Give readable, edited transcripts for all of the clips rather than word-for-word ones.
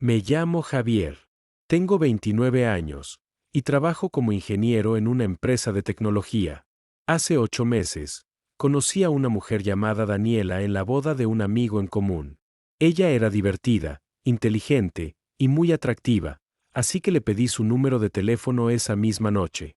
Me llamo Javier. Tengo 29 años y trabajo como ingeniero en una empresa de tecnología. Hace 8 meses, conocí a una mujer llamada Daniela en la boda de un amigo en común. Ella era divertida, inteligente y muy atractiva, así que le pedí su número de teléfono esa misma noche.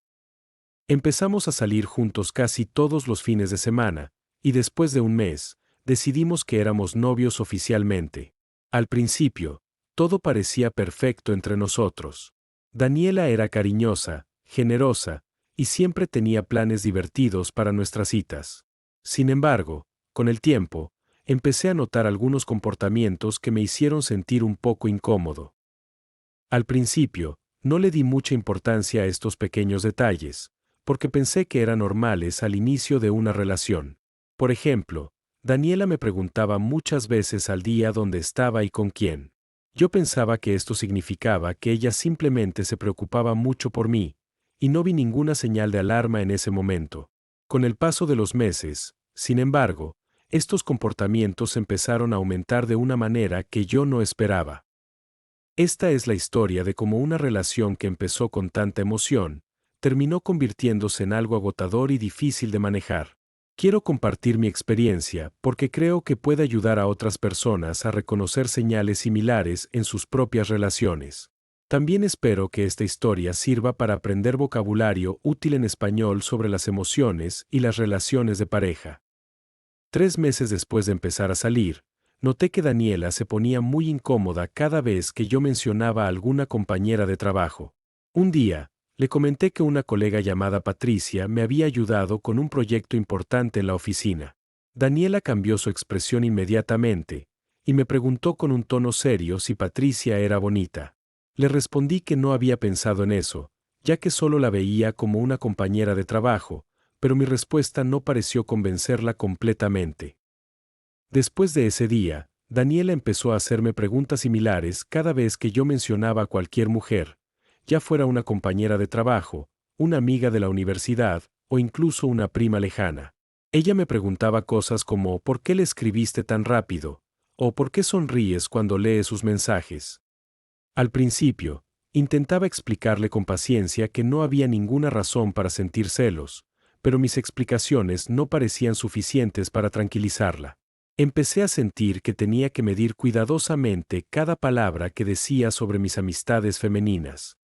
Empezamos a salir juntos casi todos los fines de semana, y después de un mes, decidimos que éramos novios oficialmente. Al principio, todo parecía perfecto entre nosotros. Daniela era cariñosa, generosa, y siempre tenía planes divertidos para nuestras citas. Sin embargo, con el tiempo, empecé a notar algunos comportamientos que me hicieron sentir un poco incómodo. Al principio, no le di mucha importancia a estos pequeños detalles, porque pensé que eran normales al inicio de una relación. Por ejemplo, Daniela me preguntaba muchas veces al día dónde estaba y con quién. Yo pensaba que esto significaba que ella simplemente se preocupaba mucho por mí, y no vi ninguna señal de alarma en ese momento. Con el paso de los meses, sin embargo, estos comportamientos empezaron a aumentar de una manera que yo no esperaba. Esta es la historia de cómo una relación que empezó con tanta emoción, terminó convirtiéndose en algo agotador y difícil de manejar. Quiero compartir mi experiencia porque creo que puede ayudar a otras personas a reconocer señales similares en sus propias relaciones. También espero que esta historia sirva para aprender vocabulario útil en español sobre las emociones y las relaciones de pareja. 3 meses después de empezar a salir, noté que Daniela se ponía muy incómoda cada vez que yo mencionaba a alguna compañera de trabajo. Un día, le comenté que una colega llamada Patricia me había ayudado con un proyecto importante en la oficina. Daniela cambió su expresión inmediatamente, y me preguntó con un tono serio si Patricia era bonita. Le respondí que no había pensado en eso, ya que solo la veía como una compañera de trabajo, pero mi respuesta no pareció convencerla completamente. Después de ese día, Daniela empezó a hacerme preguntas similares cada vez que yo mencionaba a cualquier mujer, ya fuera una compañera de trabajo, una amiga de la universidad o incluso una prima lejana. Ella me preguntaba cosas como ¿por qué le escribiste tan rápido? O ¿por qué sonríes cuando lees sus mensajes? Al principio, intentaba explicarle con paciencia que no había ninguna razón para sentir celos, pero mis explicaciones no parecían suficientes para tranquilizarla. Empecé a sentir que tenía que medir cuidadosamente cada palabra que decía sobre mis amistades femeninas.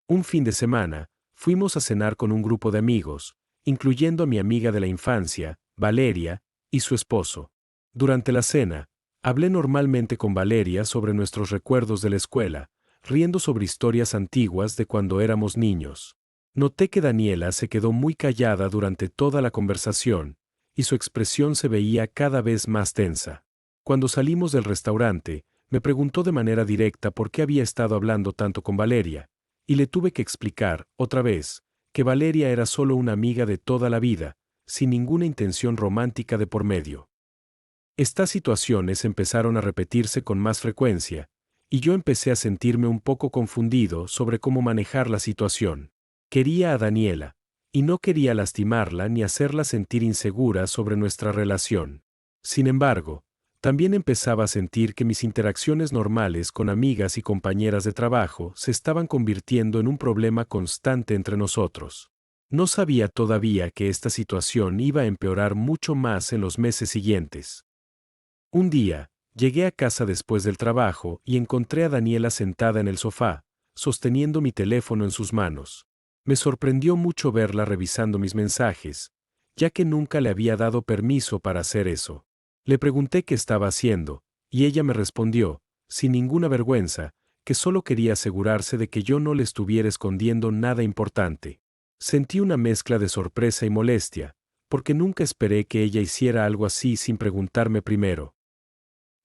Un fin de semana, fuimos a cenar con un grupo de amigos, incluyendo a mi amiga de la infancia, Valeria, y su esposo. Durante la cena, hablé normalmente con Valeria sobre nuestros recuerdos de la escuela, riendo sobre historias antiguas de cuando éramos niños. Noté que Daniela se quedó muy callada durante toda la conversación, y su expresión se veía cada vez más tensa. Cuando salimos del restaurante, me preguntó de manera directa por qué había estado hablando tanto con Valeria, y le tuve que explicar, otra vez, que Valeria era solo una amiga de toda la vida, sin ninguna intención romántica de por medio. Estas situaciones empezaron a repetirse con más frecuencia, y yo empecé a sentirme un poco confundido sobre cómo manejar la situación. Quería a Daniela, y no quería lastimarla ni hacerla sentir insegura sobre nuestra relación. Sin embargo, también empezaba a sentir que mis interacciones normales con amigas y compañeras de trabajo se estaban convirtiendo en un problema constante entre nosotros. No sabía todavía que esta situación iba a empeorar mucho más en los meses siguientes. Un día, llegué a casa después del trabajo y encontré a Daniela sentada en el sofá, sosteniendo mi teléfono en sus manos. Me sorprendió mucho verla revisando mis mensajes, ya que nunca le había dado permiso para hacer eso. Le pregunté qué estaba haciendo, y ella me respondió, sin ninguna vergüenza, que solo quería asegurarse de que yo no le estuviera escondiendo nada importante. Sentí una mezcla de sorpresa y molestia, porque nunca esperé que ella hiciera algo así sin preguntarme primero.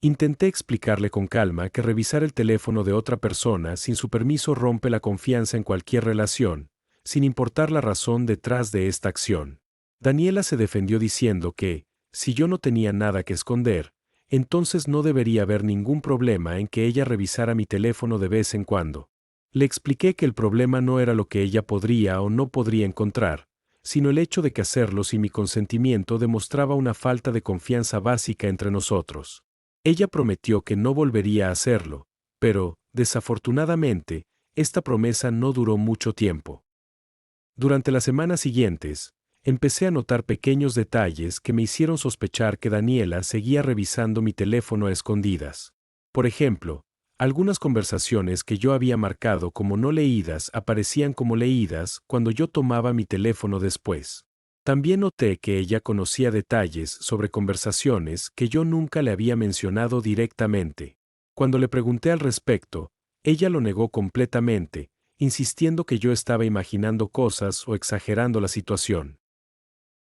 Intenté explicarle con calma que revisar el teléfono de otra persona sin su permiso rompe la confianza en cualquier relación, sin importar la razón detrás de esta acción. Daniela se defendió diciendo que, si yo no tenía nada que esconder, entonces no debería haber ningún problema en que ella revisara mi teléfono de vez en cuando. Le expliqué que el problema no era lo que ella podría o no podría encontrar, sino el hecho de que hacerlo sin mi consentimiento demostraba una falta de confianza básica entre nosotros. Ella prometió que no volvería a hacerlo, Pero, desafortunadamente, esta promesa no duró mucho tiempo. Durante las semanas siguientes, empecé a notar pequeños detalles que me hicieron sospechar que Daniela seguía revisando mi teléfono a escondidas. Por ejemplo, algunas conversaciones que yo había marcado como no leídas aparecían como leídas cuando yo tomaba mi teléfono después. También noté que ella conocía detalles sobre conversaciones que yo nunca le había mencionado directamente. Cuando le pregunté al respecto, ella lo negó completamente, insistiendo que yo estaba imaginando cosas o exagerando la situación.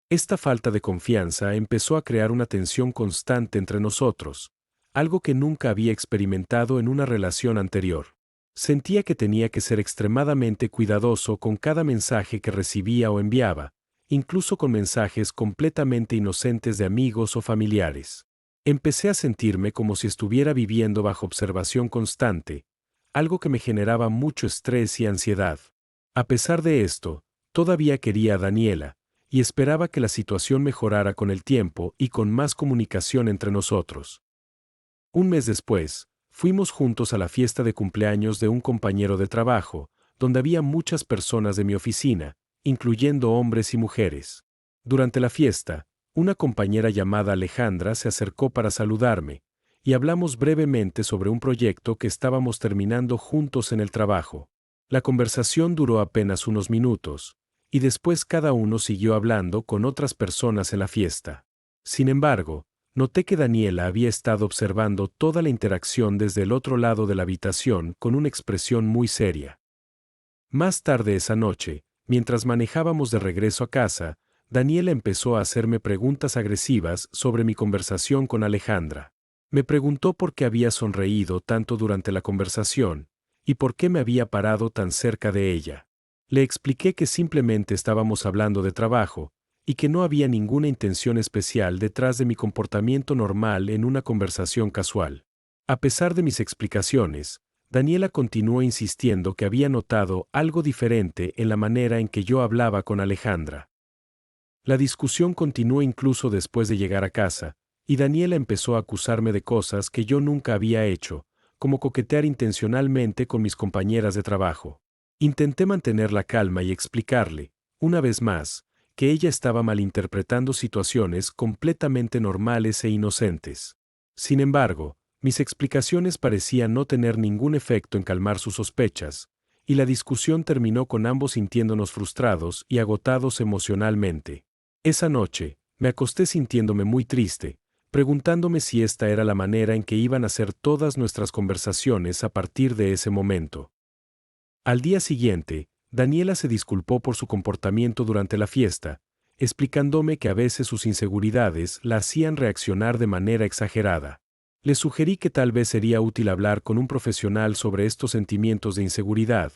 Esta falta de confianza empezó a crear una tensión constante entre nosotros, algo que nunca había experimentado en una relación anterior. Sentía que tenía que ser extremadamente cuidadoso con cada mensaje que recibía o enviaba, incluso con mensajes completamente inocentes de amigos o familiares. Empecé a sentirme como si estuviera viviendo bajo observación constante, algo que me generaba mucho estrés y ansiedad. A pesar de esto, todavía quería a Daniela, y esperaba que la situación mejorara con el tiempo y con más comunicación entre nosotros. Un mes después, fuimos juntos a la fiesta de cumpleaños de un compañero de trabajo, donde había muchas personas de mi oficina, incluyendo hombres y mujeres. Durante la fiesta, una compañera llamada Alejandra se acercó para saludarme, y hablamos brevemente sobre un proyecto que estábamos terminando juntos en el trabajo. La conversación duró apenas unos minutos, y después cada uno siguió hablando con otras personas en la fiesta. Sin embargo, noté que Daniela había estado observando toda la interacción desde el otro lado de la habitación con una expresión muy seria. Más tarde esa noche, mientras manejábamos de regreso a casa, Daniela empezó a hacerme preguntas agresivas sobre mi conversación con Alejandra. Me preguntó por qué había sonreído tanto durante la conversación, y por qué me había parado tan cerca de ella. Le expliqué que simplemente estábamos hablando de trabajo, y que no había ninguna intención especial detrás de mi comportamiento normal en una conversación casual. A pesar de mis explicaciones, Daniela continuó insistiendo que había notado algo diferente en la manera en que yo hablaba con Alejandra. La discusión continuó incluso después de llegar a casa, y Daniela empezó a acusarme de cosas que yo nunca había hecho, como coquetear intencionalmente con mis compañeras de trabajo. Intenté mantener la calma y explicarle, una vez más, que ella estaba malinterpretando situaciones completamente normales e inocentes. Sin embargo, mis explicaciones parecían no tener ningún efecto en calmar sus sospechas, y la discusión terminó con ambos sintiéndonos frustrados y agotados emocionalmente. Esa noche, me acosté sintiéndome muy triste, preguntándome si esta era la manera en que iban a ser todas nuestras conversaciones a partir de ese momento. Al día siguiente, Daniela se disculpó por su comportamiento durante la fiesta, explicándome que a veces sus inseguridades la hacían reaccionar de manera exagerada. Le sugerí que tal vez sería útil hablar con un profesional sobre estos sentimientos de inseguridad,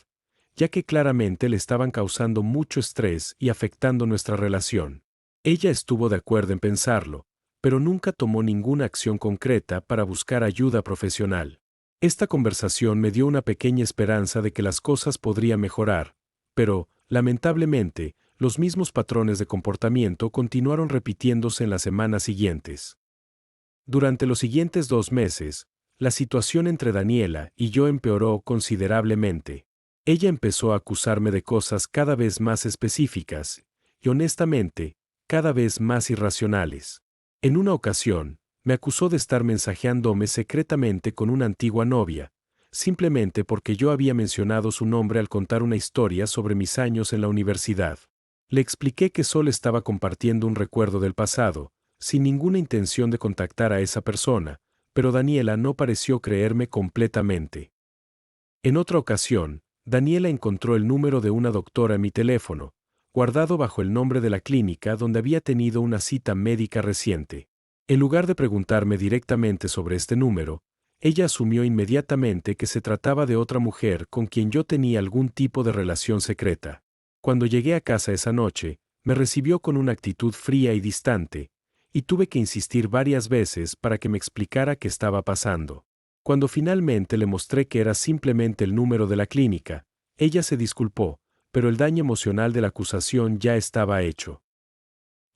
ya que claramente le estaban causando mucho estrés y afectando nuestra relación. Ella estuvo de acuerdo en pensarlo, pero nunca tomó ninguna acción concreta para buscar ayuda profesional. Esta conversación me dio una pequeña esperanza de que las cosas podrían mejorar, pero, lamentablemente, los mismos patrones de comportamiento continuaron repitiéndose en las semanas siguientes. Durante los siguientes 2 meses, la situación entre Daniela y yo empeoró considerablemente. Ella empezó a acusarme de cosas cada vez más específicas, y honestamente, cada vez más irracionales. En una ocasión, me acusó de estar mensajeándome secretamente con una antigua novia, simplemente porque yo había mencionado su nombre al contar una historia sobre mis años en la universidad. Le expliqué que solo estaba compartiendo un recuerdo del pasado, sin ninguna intención de contactar a esa persona, pero Daniela no pareció creerme completamente. En otra ocasión, Daniela encontró el número de una doctora en mi teléfono, guardado bajo el nombre de la clínica donde había tenido una cita médica reciente. En lugar de preguntarme directamente sobre este número, ella asumió inmediatamente que se trataba de otra mujer con quien yo tenía algún tipo de relación secreta. Cuando llegué a casa esa noche, me recibió con una actitud fría y distante, y tuve que insistir varias veces para que me explicara qué estaba pasando. Cuando finalmente le mostré que era simplemente el número de la clínica, ella se disculpó, pero el daño emocional de la acusación ya estaba hecho.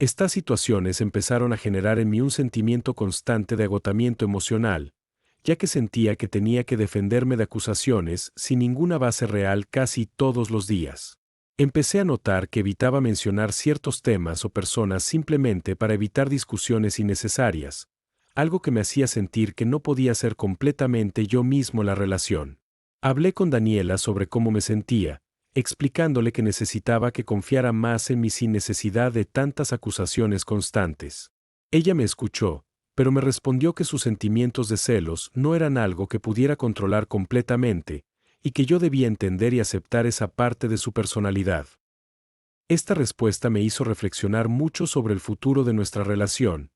Estas situaciones empezaron a generar en mí un sentimiento constante de agotamiento emocional, ya que sentía que tenía que defenderme de acusaciones sin ninguna base real casi todos los días. Empecé a notar que evitaba mencionar ciertos temas o personas simplemente para evitar discusiones innecesarias, algo que me hacía sentir que no podía ser completamente yo mismo la relación. Hablé con Daniela sobre cómo me sentía, explicándole que necesitaba que confiara más en mí sin necesidad de tantas acusaciones constantes. Ella me escuchó, pero me respondió que sus sentimientos de celos no eran algo que pudiera controlar completamente, y que yo debía entender y aceptar esa parte de su personalidad. Esta respuesta me hizo reflexionar mucho sobre el futuro de nuestra relación,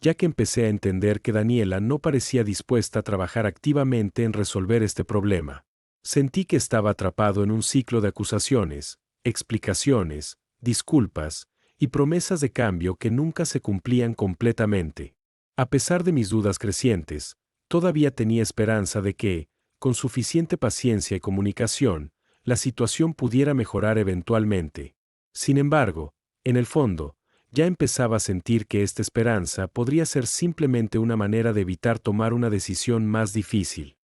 ya que empecé a entender que Daniela no parecía dispuesta a trabajar activamente en resolver este problema. Sentí que estaba atrapado en un ciclo de acusaciones, explicaciones, disculpas y promesas de cambio que nunca se cumplían completamente. A pesar de mis dudas crecientes, todavía tenía esperanza de que, con suficiente paciencia y comunicación, la situación pudiera mejorar eventualmente. Sin embargo, en el fondo, ya empezaba a sentir que esta esperanza podría ser simplemente una manera de evitar tomar una decisión más difícil.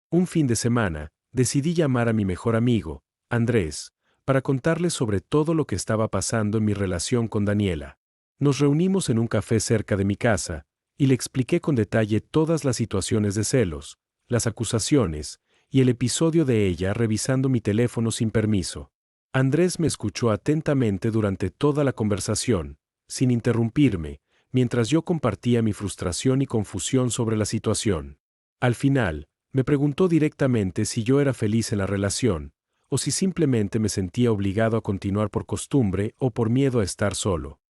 Un fin de semana, decidí llamar a mi mejor amigo, Andrés, para contarle sobre todo lo que estaba pasando en mi relación con Daniela. Nos reunimos en un café cerca de mi casa, y le expliqué con detalle todas las situaciones de celos, las acusaciones, y el episodio de ella revisando mi teléfono sin permiso. Andrés me escuchó atentamente durante toda la conversación, sin interrumpirme, mientras yo compartía mi frustración y confusión sobre la situación. Al final, me preguntó directamente si yo era feliz en la relación, o si simplemente me sentía obligado a continuar por costumbre o por miedo a estar solo.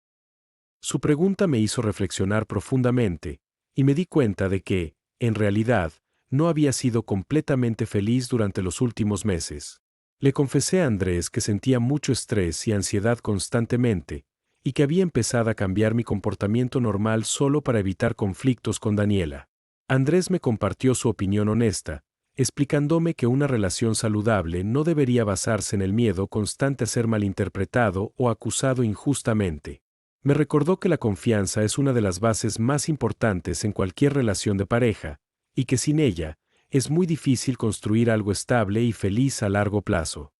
Su pregunta me hizo reflexionar profundamente, y me di cuenta de que, en realidad, no había sido completamente feliz durante los últimos meses. Le confesé a Andrés que sentía mucho estrés y ansiedad constantemente, y que había empezado a cambiar mi comportamiento normal solo para evitar conflictos con Daniela. Andrés me compartió su opinión honesta, explicándome que una relación saludable no debería basarse en el miedo constante a ser malinterpretado o acusado injustamente. Me recordó que la confianza es una de las bases más importantes en cualquier relación de pareja, y que sin ella, es muy difícil construir algo estable y feliz a largo plazo.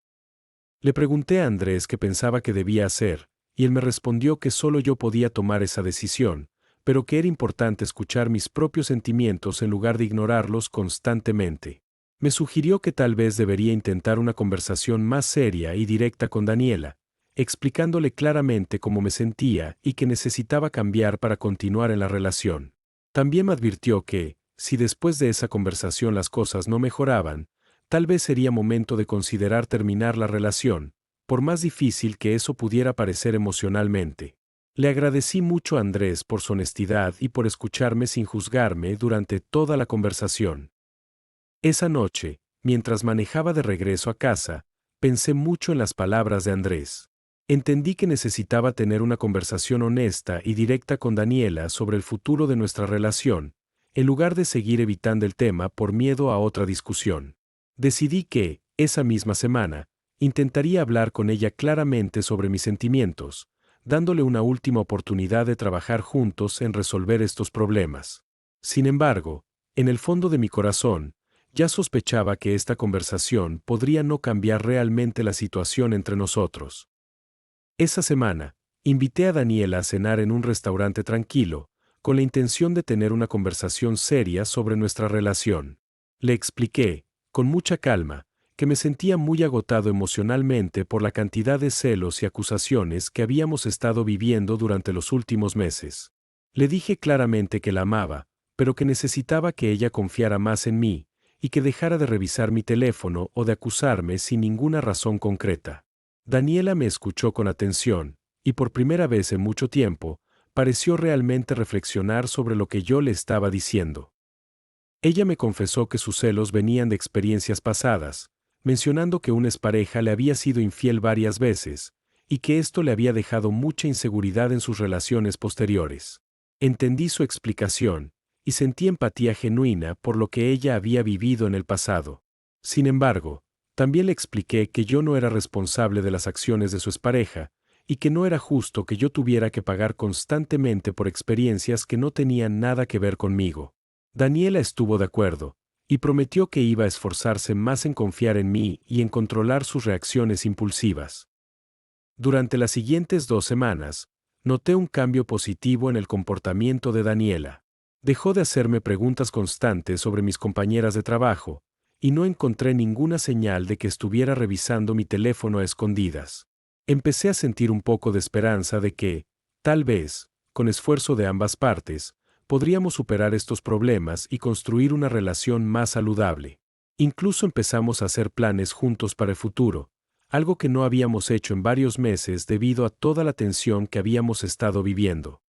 Le pregunté a Andrés qué pensaba que debía hacer, y él me respondió que solo yo podía tomar esa decisión, pero que era importante escuchar mis propios sentimientos en lugar de ignorarlos constantemente. Me sugirió que tal vez debería intentar una conversación más seria y directa con Daniela, explicándole claramente cómo me sentía y que necesitaba cambiar para continuar en la relación. También me advirtió que, si después de esa conversación las cosas no mejoraban, tal vez sería momento de considerar terminar la relación, por más difícil que eso pudiera parecer emocionalmente. Le agradecí mucho a Andrés por su honestidad y por escucharme sin juzgarme durante toda la conversación. Esa noche, mientras manejaba de regreso a casa, pensé mucho en las palabras de Andrés. Entendí que necesitaba tener una conversación honesta y directa con Daniela sobre el futuro de nuestra relación, en lugar de seguir evitando el tema por miedo a otra discusión. Decidí que, esa misma semana, intentaría hablar con ella claramente sobre mis sentimientos, dándole una última oportunidad de trabajar juntos en resolver estos problemas. Sin embargo, en el fondo de mi corazón, ya sospechaba que esta conversación podría no cambiar realmente la situación entre nosotros. Esa semana, invité a Daniela a cenar en un restaurante tranquilo, con la intención de tener una conversación seria sobre nuestra relación. Le expliqué, con mucha calma, que me sentía muy agotado emocionalmente por la cantidad de celos y acusaciones que habíamos estado viviendo durante los últimos meses. Le dije claramente que la amaba, pero que necesitaba que ella confiara más en mí, y que dejara de revisar mi teléfono o de acusarme sin ninguna razón concreta. Daniela me escuchó con atención, y por primera vez en mucho tiempo, pareció realmente reflexionar sobre lo que yo le estaba diciendo. Ella me confesó que sus celos venían de experiencias pasadas, mencionando que una expareja le había sido infiel varias veces, y que esto le había dejado mucha inseguridad en sus relaciones posteriores. Entendí su explicación, y sentí empatía genuina por lo que ella había vivido en el pasado. Sin embargo, también le expliqué que yo no era responsable de las acciones de su expareja, y que no era justo que yo tuviera que pagar constantemente por experiencias que no tenían nada que ver conmigo. Daniela estuvo de acuerdo, y prometió que iba a esforzarse más en confiar en mí y en controlar sus reacciones impulsivas. Durante las siguientes 2 semanas, noté un cambio positivo en el comportamiento de Daniela. Dejó de hacerme preguntas constantes sobre mis compañeras de trabajo, y no encontré ninguna señal de que estuviera revisando mi teléfono a escondidas. Empecé a sentir un poco de esperanza de que, tal vez, con esfuerzo de ambas partes, podríamos superar estos problemas y construir una relación más saludable. Incluso empezamos a hacer planes juntos para el futuro, algo que no habíamos hecho en varios meses debido a toda la tensión que habíamos estado viviendo.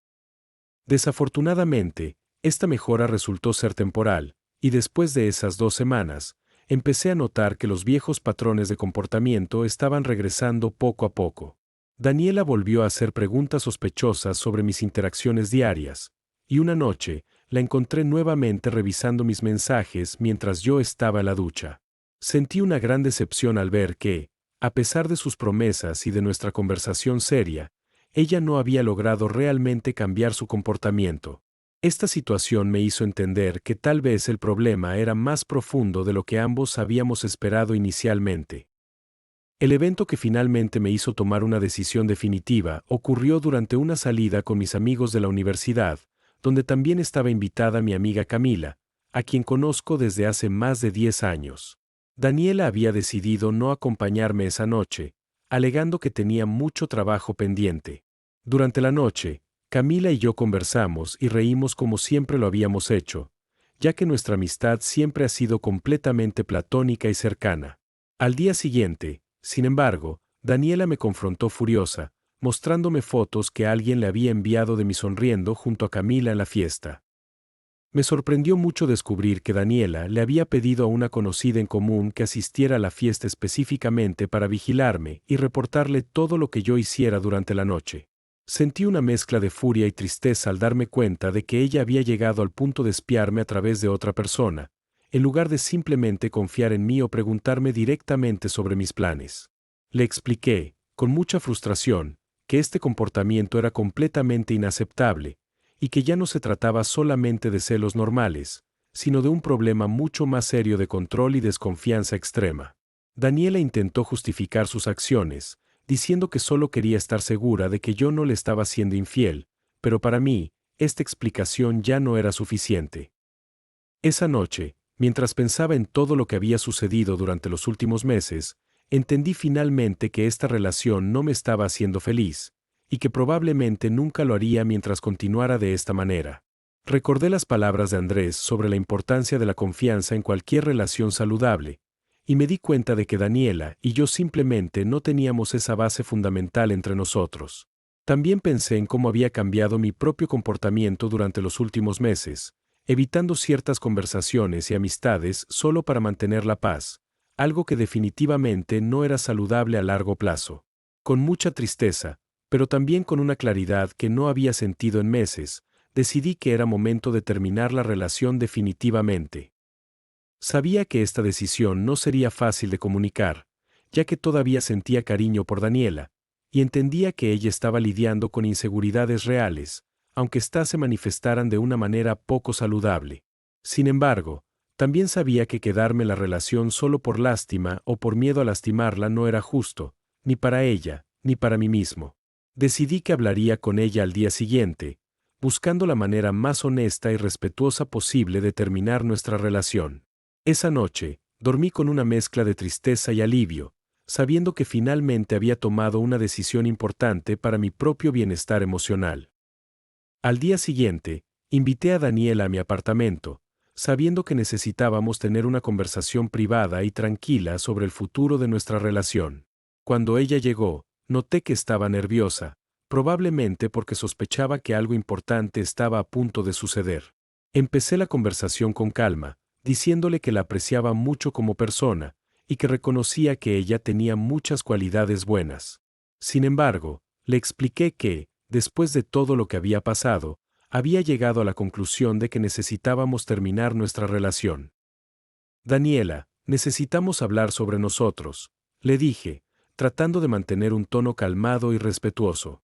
Desafortunadamente, esta mejora resultó ser temporal, y después de esas 2 semanas, empecé a notar que los viejos patrones de comportamiento estaban regresando poco a poco. Daniela volvió a hacer preguntas sospechosas sobre mis interacciones diarias, y una noche, la encontré nuevamente revisando mis mensajes mientras yo estaba en la ducha. Sentí una gran decepción al ver que, a pesar de sus promesas y de nuestra conversación seria, ella no había logrado realmente cambiar su comportamiento. Esta situación me hizo entender que tal vez el problema era más profundo de lo que ambos habíamos esperado inicialmente. El evento que finalmente me hizo tomar una decisión definitiva ocurrió durante una salida con mis amigos de la universidad, donde también estaba invitada mi amiga Camila, a quien conozco desde hace más de 10 años. Daniela había decidido no acompañarme esa noche, alegando que tenía mucho trabajo pendiente. Durante la noche, Camila y yo conversamos y reímos como siempre lo habíamos hecho, ya que nuestra amistad siempre ha sido completamente platónica y cercana. Al día siguiente, sin embargo, Daniela me confrontó furiosa, mostrándome fotos que alguien le había enviado de mí sonriendo junto a Camila en la fiesta. Me sorprendió mucho descubrir que Daniela le había pedido a una conocida en común que asistiera a la fiesta específicamente para vigilarme y reportarle todo lo que yo hiciera durante la noche. Sentí una mezcla de furia y tristeza al darme cuenta de que ella había llegado al punto de espiarme a través de otra persona, en lugar de simplemente confiar en mí o preguntarme directamente sobre mis planes. Le expliqué, con mucha frustración, que este comportamiento era completamente inaceptable, y que ya no se trataba solamente de celos normales, sino de un problema mucho más serio de control y desconfianza extrema. Daniela intentó justificar sus acciones, diciendo que solo quería estar segura de que yo no le estaba siendo infiel, pero para mí, esta explicación ya no era suficiente. Esa noche, mientras pensaba en todo lo que había sucedido durante los últimos meses, entendí finalmente que esta relación no me estaba haciendo feliz, y que probablemente nunca lo haría mientras continuara de esta manera. Recordé las palabras de Andrés sobre la importancia de la confianza en cualquier relación saludable, y me di cuenta de que Daniela y yo simplemente no teníamos esa base fundamental entre nosotros. También pensé en cómo había cambiado mi propio comportamiento durante los últimos meses, evitando ciertas conversaciones y amistades solo para mantener la paz, algo que definitivamente no era saludable a largo plazo. Con mucha tristeza, pero también con una claridad que no había sentido en meses, decidí que era momento de terminar la relación definitivamente. Sabía que esta decisión no sería fácil de comunicar, ya que todavía sentía cariño por Daniela, y entendía que ella estaba lidiando con inseguridades reales, aunque éstas se manifestaran de una manera poco saludable. Sin embargo, también sabía que quedarme en la relación solo por lástima o por miedo a lastimarla no era justo, ni para ella, ni para mí mismo. Decidí que hablaría con ella al día siguiente, buscando la manera más honesta y respetuosa posible de terminar nuestra relación. Esa noche, dormí con una mezcla de tristeza y alivio, sabiendo que finalmente había tomado una decisión importante para mi propio bienestar emocional. Al día siguiente, invité a Daniela a mi apartamento, sabiendo que necesitábamos tener una conversación privada y tranquila sobre el futuro de nuestra relación. Cuando ella llegó, noté que estaba nerviosa, probablemente porque sospechaba que algo importante estaba a punto de suceder. Empecé la conversación con calma, diciéndole que la apreciaba mucho como persona, y que reconocía que ella tenía muchas cualidades buenas. Sin embargo, le expliqué que, después de todo lo que había pasado, había llegado a la conclusión de que necesitábamos terminar nuestra relación. Daniela, necesitamos hablar sobre nosotros, le dije, tratando de mantener un tono calmado y respetuoso.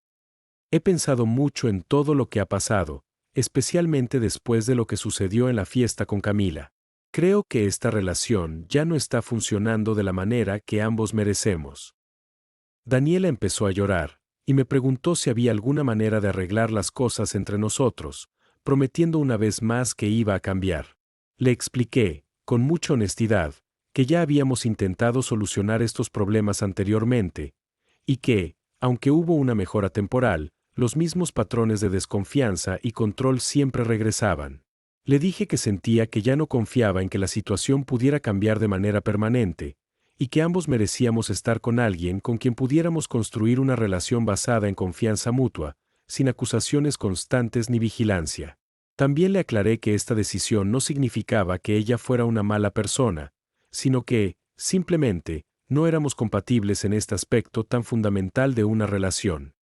He pensado mucho en todo lo que ha pasado, especialmente después de lo que sucedió en la fiesta con Camila. Creo que esta relación ya no está funcionando de la manera que ambos merecemos. Daniela empezó a llorar, y me preguntó si había alguna manera de arreglar las cosas entre nosotros, prometiendo una vez más que iba a cambiar. Le expliqué, con mucha honestidad, que ya habíamos intentado solucionar estos problemas anteriormente, y que, aunque hubo una mejora temporal, los mismos patrones de desconfianza y control siempre regresaban. Le dije que sentía que ya no confiaba en que la situación pudiera cambiar de manera permanente, y que ambos merecíamos estar con alguien con quien pudiéramos construir una relación basada en confianza mutua, sin acusaciones constantes ni vigilancia. También le aclaré que esta decisión no significaba que ella fuera una mala persona, sino que, simplemente, no éramos compatibles en este aspecto tan fundamental de una relación.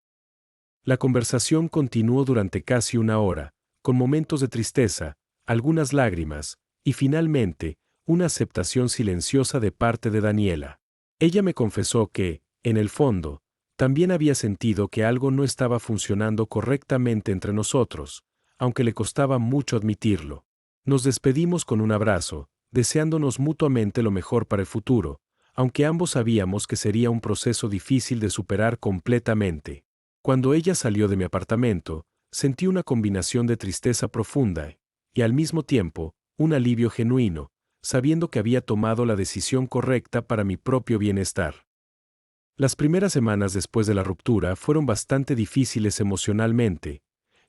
La conversación continuó durante casi una hora, con momentos de tristeza, algunas lágrimas, y finalmente, una aceptación silenciosa de parte de Daniela. Ella me confesó que, en el fondo, también había sentido que algo no estaba funcionando correctamente entre nosotros, aunque le costaba mucho admitirlo. Nos despedimos con un abrazo, deseándonos mutuamente lo mejor para el futuro, aunque ambos sabíamos que sería un proceso difícil de superar completamente. Cuando ella salió de mi apartamento, sentí una combinación de tristeza profunda y, al mismo tiempo, un alivio genuino, sabiendo que había tomado la decisión correcta para mi propio bienestar. Las primeras semanas después de la ruptura fueron bastante difíciles emocionalmente,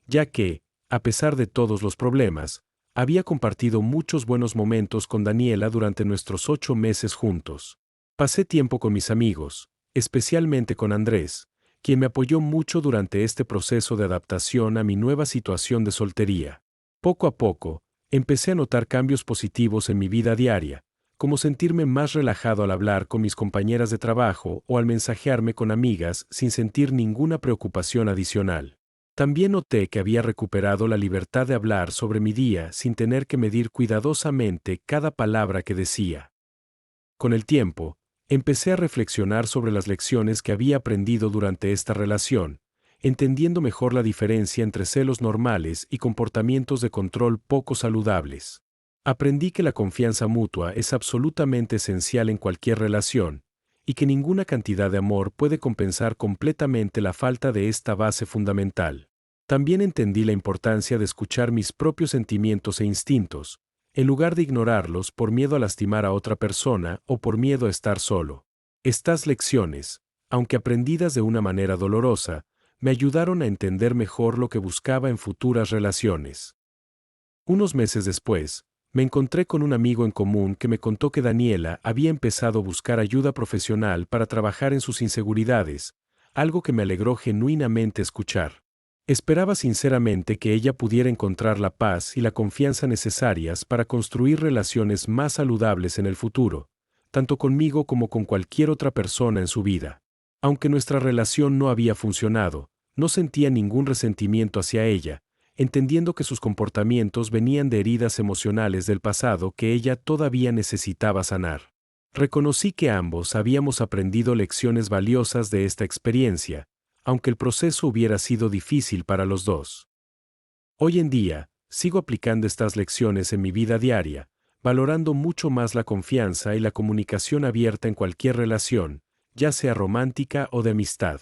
ya que, a pesar de todos los problemas, había compartido muchos buenos momentos con Daniela durante nuestros 8 meses juntos. Pasé tiempo con mis amigos, especialmente con Andrés, quien me apoyó mucho durante este proceso de adaptación a mi nueva situación de soltería. Poco a poco, empecé a notar cambios positivos en mi vida diaria, como sentirme más relajado al hablar con mis compañeras de trabajo o al mensajearme con amigas sin sentir ninguna preocupación adicional. También noté que había recuperado la libertad de hablar sobre mi día sin tener que medir cuidadosamente cada palabra que decía. Con el tiempo, empecé a reflexionar sobre las lecciones que había aprendido durante esta relación, entendiendo mejor la diferencia entre celos normales y comportamientos de control poco saludables. Aprendí que la confianza mutua es absolutamente esencial en cualquier relación, y que ninguna cantidad de amor puede compensar completamente la falta de esta base fundamental. También entendí la importancia de escuchar mis propios sentimientos e instintos, en lugar de ignorarlos por miedo a lastimar a otra persona o por miedo a estar solo. Estas lecciones, aunque aprendidas de una manera dolorosa, me ayudaron a entender mejor lo que buscaba en futuras relaciones. Unos meses después, me encontré con un amigo en común que me contó que Daniela había empezado a buscar ayuda profesional para trabajar en sus inseguridades, algo que me alegró genuinamente escuchar. Esperaba sinceramente que ella pudiera encontrar la paz y la confianza necesarias para construir relaciones más saludables en el futuro, tanto conmigo como con cualquier otra persona en su vida. Aunque nuestra relación no había funcionado, no sentía ningún resentimiento hacia ella, entendiendo que sus comportamientos venían de heridas emocionales del pasado que ella todavía necesitaba sanar. Reconocí que ambos habíamos aprendido lecciones valiosas de esta experiencia, aunque el proceso hubiera sido difícil para los dos. Hoy en día, sigo aplicando estas lecciones en mi vida diaria, valorando mucho más la confianza y la comunicación abierta en cualquier relación, ya sea romántica o de amistad.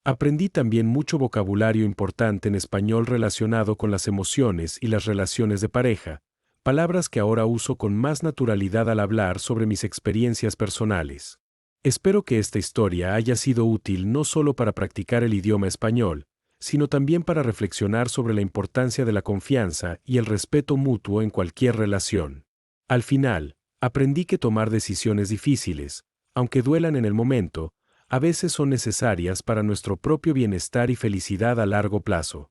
Aprendí también mucho vocabulario importante en español relacionado con las emociones y las relaciones de pareja, palabras que ahora uso con más naturalidad al hablar sobre mis experiencias personales. Espero que esta historia haya sido útil no solo para practicar el idioma español, sino también para reflexionar sobre la importancia de la confianza y el respeto mutuo en cualquier relación. Al final, aprendí que tomar decisiones difíciles, aunque duelan en el momento, a veces son necesarias para nuestro propio bienestar y felicidad a largo plazo.